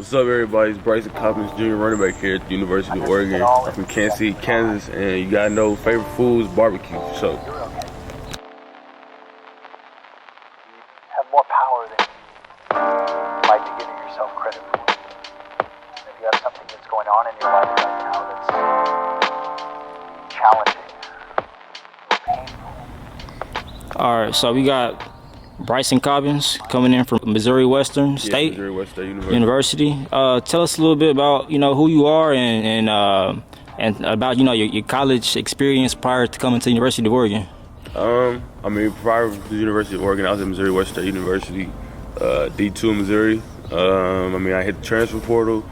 What's up, everybody? It's Brison Cobbins, junior running back here at the University of Oregon. I'm from Kansas City, Kansas, and you gotta know favorite foods, barbecue. So, have more power than you might be giving yourself credit for. If you have something that's going on in your life right now that's challenging or painful. All right, so we got Brison Cobbins coming in from Missouri Western State Missouri Western University. Tell us a little bit about who you are and about your college experience prior to coming to the University of Oregon. Prior to the University of Oregon, I was at Missouri Western University, D2 in Missouri. I hit the transfer portal,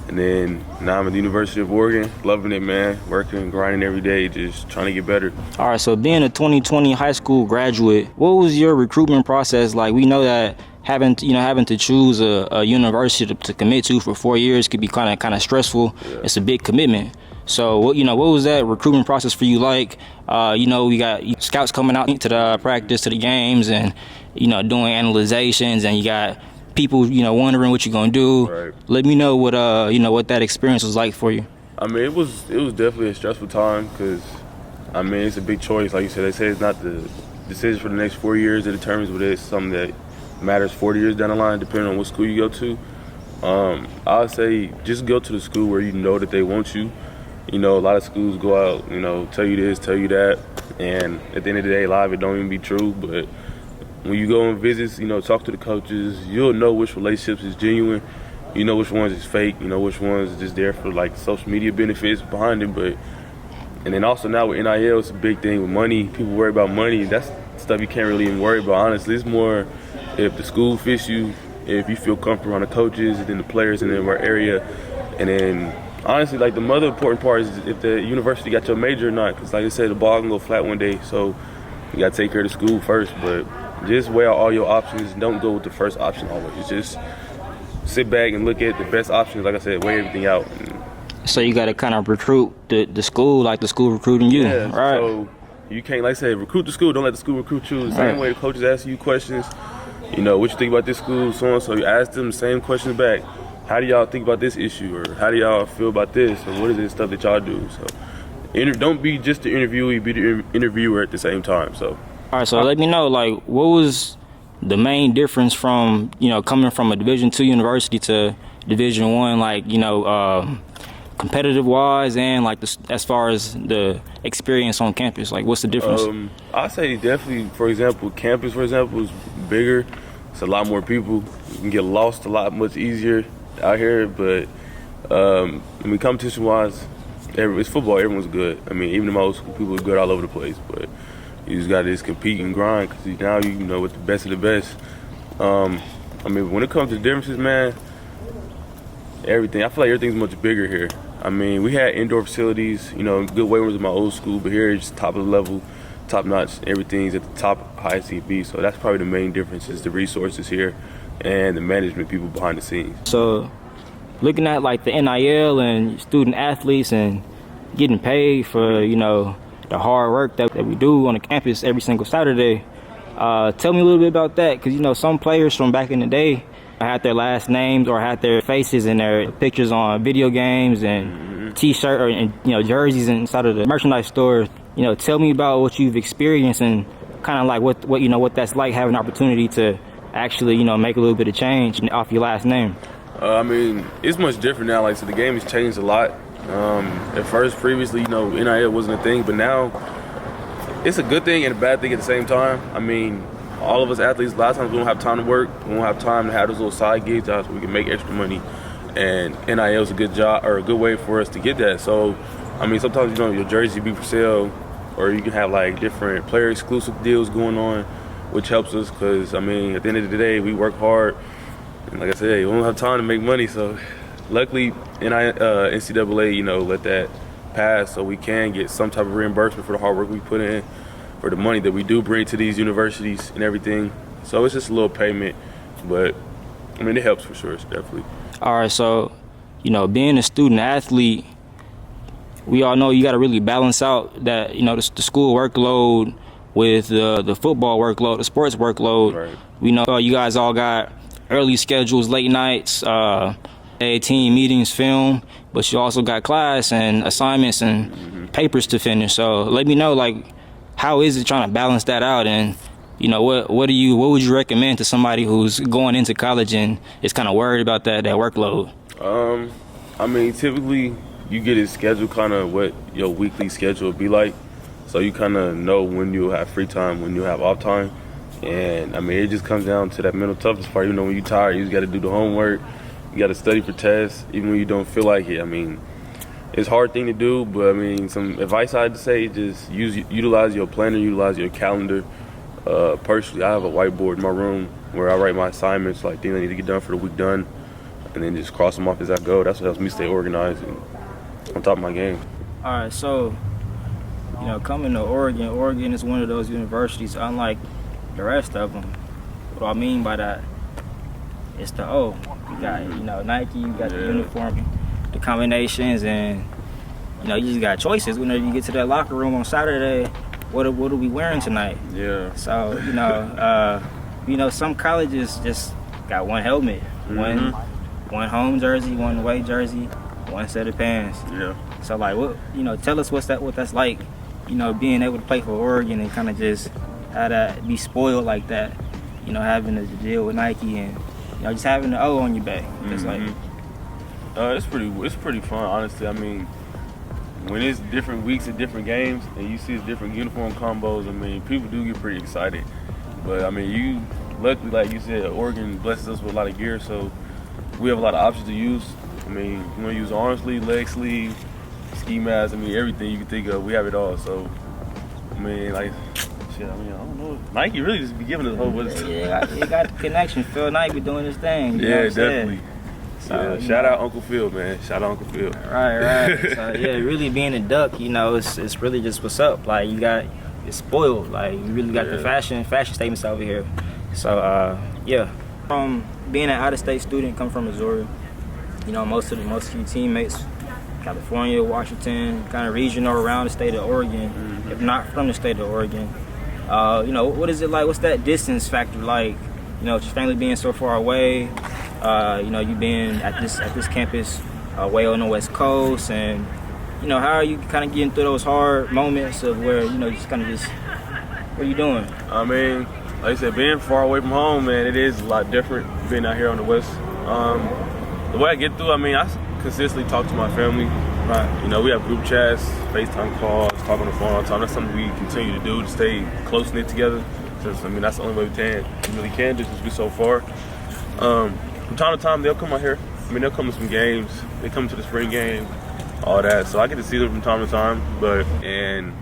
and then now I'm at the University of Oregon, loving it, man. Working, grinding every day, just trying to get better. All right, so being a 2020 high school graduate, what was your recruitment process like? We know that having to choose a university to commit to for 4 years could be kind of stressful. Yeah. It's a big commitment. So what was that recruitment process for you like? We got scouts coming out to the practice, to the games, and doing analyzations, and you got people wondering what you're gonna do. Right. Let me know what that experience was like for you. It was definitely a stressful time because it's a big choice. Like you said, they say it's not the decision for the next 4 years that determines, but it's something that matters 40 years down the line, depending on what school you go to. I would say just go to the school where you know that they want you. A lot of schools go out, tell you this, tell you that, and at the end of the day, a lot of it don't even be true. But when you go on visits, talk to the coaches, you'll know which relationships is genuine, which ones is fake, which ones is just there for like social media benefits behind it. And then also now with NIL, it's a big thing with money. People worry about money. That's stuff you can't really even worry about, honestly. It's more if the school fits you, if you feel comfortable around the coaches and then the players in their area. And then honestly, like the other important part is if the university got your major or not. Because like I said, the ball can go flat one day. So you got to take care of the school first. But just weigh out all your options. Don't go with the first option always. Just sit back and look at the best options. Like I said, weigh everything out. So you got to kind of recruit the school like the school recruiting you. Yeah, right. So you can't, like I said, recruit the school. Don't let the school recruit you. The same way the coaches ask you questions. What you think about this school, so on. So you ask them the same questions back. How do y'all think about this issue? Or how do y'all feel about this? Or what is this stuff that y'all do? So don't be just the interviewee, be the interviewer at the same time. So. All right, so let me know, like, what was the main difference from, coming from a Division II university to Division I, like, competitive-wise and, like, as far as the experience on campus? Like, what's the difference? I'd say definitely, for example, campus, is bigger. It's a lot more people. You can get lost a lot much easier out here. But, competition-wise, it's football. Everyone's good. Even the most people are good all over the place. But you just got to just compete and grind because now with the best of the best. When it comes to differences, man, everything. I feel like everything's much bigger here. We had indoor facilities, good weight rooms in my old school, but here it's top of the level, top notch. Everything's at the top, highest it can be. So that's probably the main difference is the resources here and the management people behind the scenes. So looking at like the NIL and student athletes and getting paid for, the hard work that we do on the campus every single Saturday. Tell me a little bit about that, because some players from back in the day had their last names or had their faces and their pictures on video games and T-shirt and jerseys inside of the merchandise store. Tell me about what you've experienced and kind of like what that's like having an opportunity to actually make a little bit of change off your last name. It's much different now. Like, so the game has changed a lot. At first, previously, NIL wasn't a thing, but now it's a good thing and a bad thing at the same time. All of us athletes, a lot of times we don't have time to work. We don't have time to have those little side gigs jobs where we can make extra money. And NIL is a good job or a good way for us to get that. So, sometimes, your jersey be for sale, or you can have like different player exclusive deals going on, which helps us because, at the end of the day, we work hard. And like I said, we don't have time to make money. So, luckily, NCAA, let that pass so we can get some type of reimbursement for the hard work we put in, for the money that we do bring to these universities and everything. So it's just a little payment, but it helps for sure, definitely. All right, so, being a student athlete, we all know you got to really balance out that, the school workload with the football workload, the sports workload. Right. We know you guys all got early schedules, late nights, team meetings, film, but you also got class and assignments and papers to finish. So let me know, like, how is it trying to balance that out? And what would you recommend to somebody who's going into college and is kind of worried about that workload? I mean, typically you get a schedule, kind of what your weekly schedule will be like, so you kind of know when you'll have free time, when you'll have off time. And I mean, it just comes down to that mental toughness part. When you're tired, you just got to do the homework. You got to study for tests, even when you don't feel like it. I mean, it's a hard thing to do, but I mean, some advice I'd say, just utilize your planner, utilize your calendar. Personally, I have a whiteboard in my room where I write my assignments, like things I need to get done for the week done, and then just cross them off as I go. That's what helps me stay organized and on top of my game. All right, so coming to Oregon is one of those universities, unlike the rest of them. What I mean by that, it's the O. You got Nike, you got the uniform, the combinations, and you just got choices. Whenever you get to that locker room on Saturday, what are we wearing tonight? Yeah. So some colleges just got one helmet, one home jersey, one away jersey, one set of pants. Yeah. So like, tell us what that's like, being able to play for Oregon and kind of just how to be spoiled like that, having to deal with Nike and just having the O on your back. It's like, it's pretty fun, honestly. I mean, when it's different weeks and different games and you see different uniform combos, I mean, people do get pretty excited. But I mean, luckily, like you said, Oregon blesses us with a lot of gear, so we have a lot of options to use. I mean, you want to use arm sleeve, leg sleeve, ski mask, I mean, everything you can think of, we have it all. So, I mean, like, shit, I mean, I don't know. Nike really just be giving us a whole bunch of stuff. Yeah, you got the connection. Phil Knight be doing his thing. Yeah, definitely. So, shout out Uncle Phil, man. Shout out Uncle Phil. Right. So, yeah, really being a Duck, it's really just what's up. Like, it's spoiled. Like, you really got the fashion statements over here. So, from being an out-of-state student, come from Missouri, most of your teammates, California, Washington, kind of regional around the state of Oregon, if not from the state of Oregon. What is it like? What's that distance factor like? With your family being so far away, you being at this campus way on the West Coast, and how are you kind of getting through those hard moments of where just kind of what are you doing? I mean, like I said, being far away from home, man, it is a lot different being out here on the West. The way I get through, I mean, I consistently talk to my family. Right. We have group chats, FaceTime calls, talk on the phone all the time. That's something we continue to do to stay close-knit together. Since, I mean, that's the only way we really can do since we're so far. From time to time, they'll come out here. I mean, they'll come to some games. They come to the spring game, all that. So I get to see them from time to time. And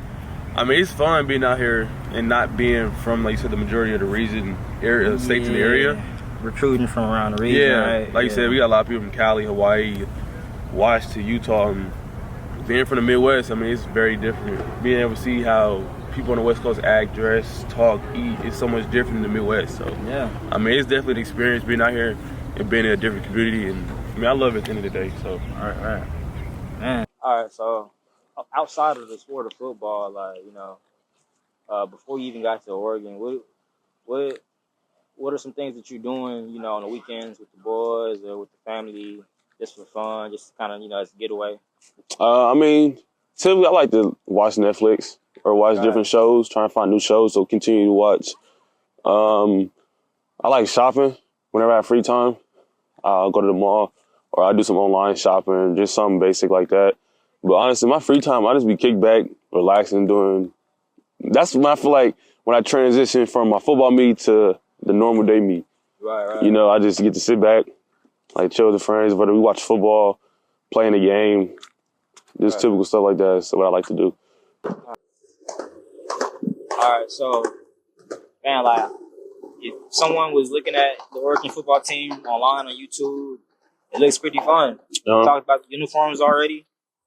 I mean, it's fun being out here and not being from, like you said, the majority of the states in the area. Recruiting from around the region, right? Like you said, we got a lot of people from Cali, Hawaii, Washington, Utah, and being from the Midwest, I mean, it's very different. Being able to see how people on the West Coast act, dress, talk, eat, it's so much different in the Midwest. So, I mean, it's definitely an experience being out here and being in a different community. And I mean, I love it at the end of the day. So, all right. Man. All right, so outside of the sport of football, like, before you even got to Oregon, what are some things that you're doing, on the weekends with the boys or with the family, just for fun, just kind of, as a getaway? I mean, typically I like to watch Netflix or watch different shows, trying to find new shows, so continue to watch. I like shopping. Whenever I have free time, I'll go to the mall or I'll do some online shopping, just something basic like that. But honestly, my free time, I just be kicked back, relaxing, doing. That's when I feel like when I transition from my football me to the normal day me. Right. I just get to sit back, like chill with the friends, whether we watch football, playing a game, just typical stuff like that. That's what I like to do. All right, so, man, like, if someone was looking at the Oregon football team online on YouTube, it looks pretty fun. We talked about the uniforms already,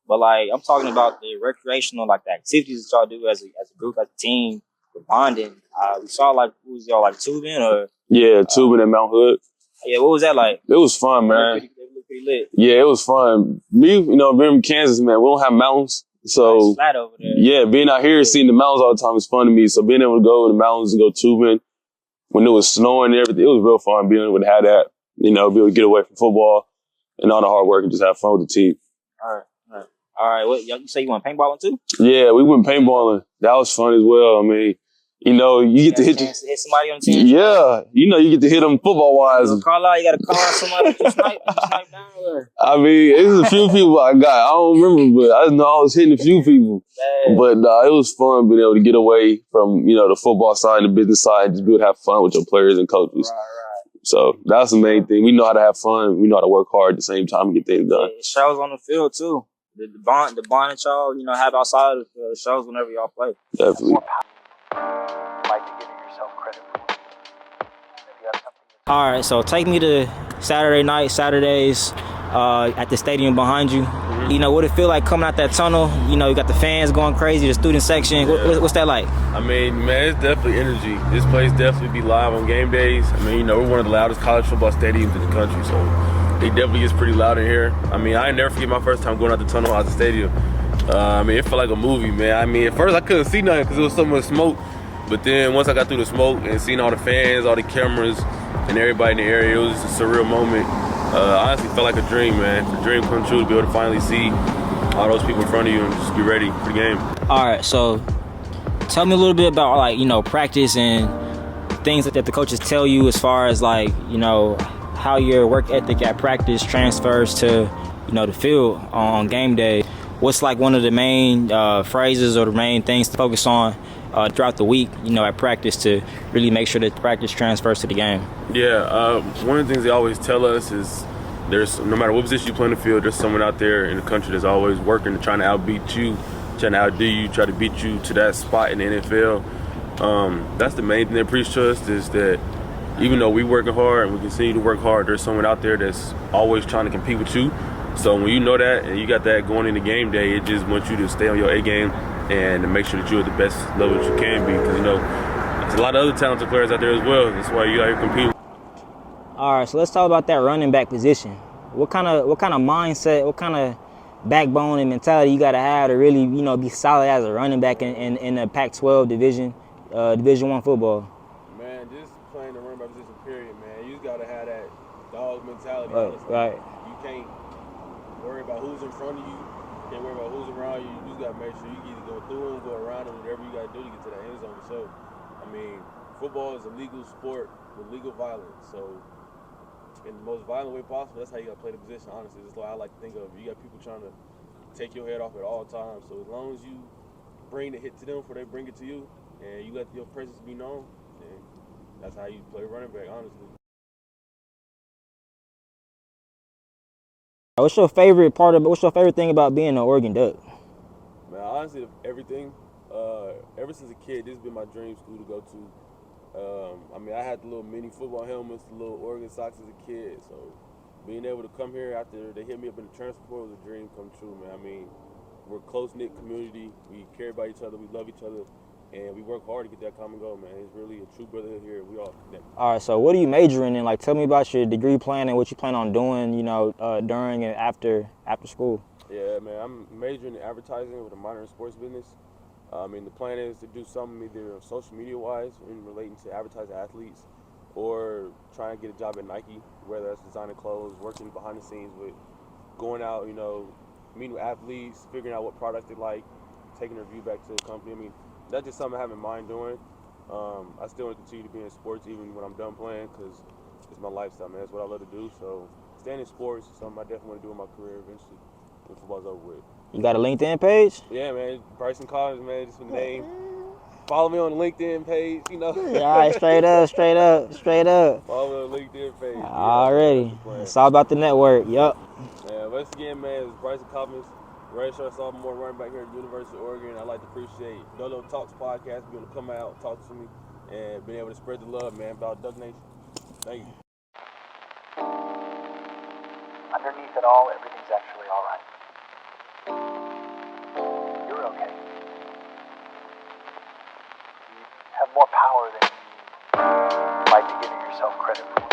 but, like, I'm talking about the recreational, like, the activities that y'all do as a group, as a team, the bonding. We saw, like, what was y'all, like, tubing or? Yeah, tubing at Mount Hood. Yeah, what was that like? It was fun, man. They look pretty lit. Yeah, it was fun. Me, being from Kansas, man, we don't have mountains. So, it's flat over there. Yeah, being out here, seeing the mountains all the time is fun to me. So being able to go in the mountains and go tubing when it was snowing and everything, it was real fun being able to have that, be able to get away from football and all the hard work and just have fun with the team. All right. What you say? You want paintballing too? Yeah, we went paintballing. That was fun as well. I mean, you know, you get to hit somebody on the team. Yeah, you know, you get to hit them football wise. You gotta call out somebody to snipe down there. I mean, it's a few people I got. I don't remember, but I know I was hitting a few people. But it was fun being able to get away from, you know, the football side and the business side and just be able to have fun with your players and coaches. Right. So that's the main thing. We know how to have fun. We know how to work hard at the same time and get things done. It shows on the field too. The bond that y'all, you know, have outside of the shows whenever y'all play. Definitely. Might be giving yourself credit for. If you have something. All right, so take me to Saturdays at the stadium behind you. You know, what it feel like coming out that tunnel? You know, you got the fans going crazy, the student section. Yeah. What's that like? I mean, man, it's definitely energy. This place definitely be live on game days. I mean, you know, we're one of the loudest college football stadiums in the country, so it definitely gets pretty loud in here. I mean, I never forget my first time going out the tunnel out the stadium. I mean, it felt like a movie, man. I mean, at first I couldn't see nothing because there was so much smoke. But then once I got through the smoke and seen all the fans, all the cameras, and everybody in the area, it was just a surreal moment. Honestly, felt like a dream, man. It's a dream come true to be able to finally see all those people in front of you and just be ready for the game. All right, so tell me a little bit about, like, you know, practice and things that the coaches tell you as far as, like, you know, how your work ethic at practice transfers to, you know, the field on game day. What's like one of the main phrases or the main things to focus on throughout the week, you know, at practice to really make sure that practice transfers to the game? Yeah, one of the things they always tell us is there's, no matter what position you play in the field, there's someone out there in the country that's always working to trying to outbeat you, trying to outdo you, try to beat you to that spot in the NFL. That's the main thing they preach to us, is that even though we working hard and we continue to work hard, there's someone out there that's always trying to compete with you. So when you know that and you got that going into game day, it just wants you to stay on your A game and to make sure that you're at the best level that you can be. Because, you know, there's a lot of other talented players out there as well. That's why you out here competing. All right, so let's talk about that running back position. What kind of mindset, what kind of backbone and mentality you got to have to really, you know, be solid as a running back in the Pac-12 Division I football? Man, just playing the running back position, period, man. You just got to have that dog mentality. Right. You can't worry about who's in front of you. You can't worry about who's around you. You just got to make sure you either go through them, go around them, whatever you got to do to get to that end zone. So, I mean, football is a legal sport with legal violence. So, in the most violent way possible, that's how you got to play the position, honestly. That's what I like to think of. You got people trying to take your head off at all times. So as long as you bring the hit to them before they bring it to you, and you let your presence be known, then that's how you play running back, honestly. What's your favorite thing about being an Oregon Duck? Man, honestly, everything. Ever since a kid, this has been my dream school to go to. I mean, I had the little mini football helmets, the little Oregon socks as a kid. So being able to come here after they hit me up in the transfer portal was a dream come true, man. I mean, we're a close-knit community. We care about each other. We love each other. And we work hard to get that common goal, man. It's really a true brotherhood here. We all connect. All right, so what are you majoring in? Like, tell me about your degree plan and what you plan on doing, you know, during and after school. Yeah, man, I'm majoring in advertising with a minor in sports business. I mean, the plan is to do something either social media-wise in relating to advertising athletes, or trying to get a job at Nike, whether that's designing clothes, working behind the scenes with going out, you know, meeting with athletes, figuring out what product they like, taking a review back to the company. I mean, that's just something I have in mind doing. I still want to continue to be in sports even when I'm done playing, because it's my lifestyle, man. It's what I love to do. So staying in sports is something I definitely want to do in my career eventually when football's over with. You got a LinkedIn page? Yeah, man. Brison Cobbins, man. Just the name. Follow me on the LinkedIn page, you know. Yeah, all right, straight up. Follow me on the LinkedIn page. Already. It's all about the network. Yup. Yeah, once again, man, it's Brison Cobbins, redshirt sophomore running back here at the University of Oregon. I'd like to appreciate Dolo Talks podcast, being able to come out, talk to me, and being able to spread the love, man, about Duck Nation. Thank you. Underneath it all, everything's actually all right. You're okay. You have more power than you might be giving yourself credit for.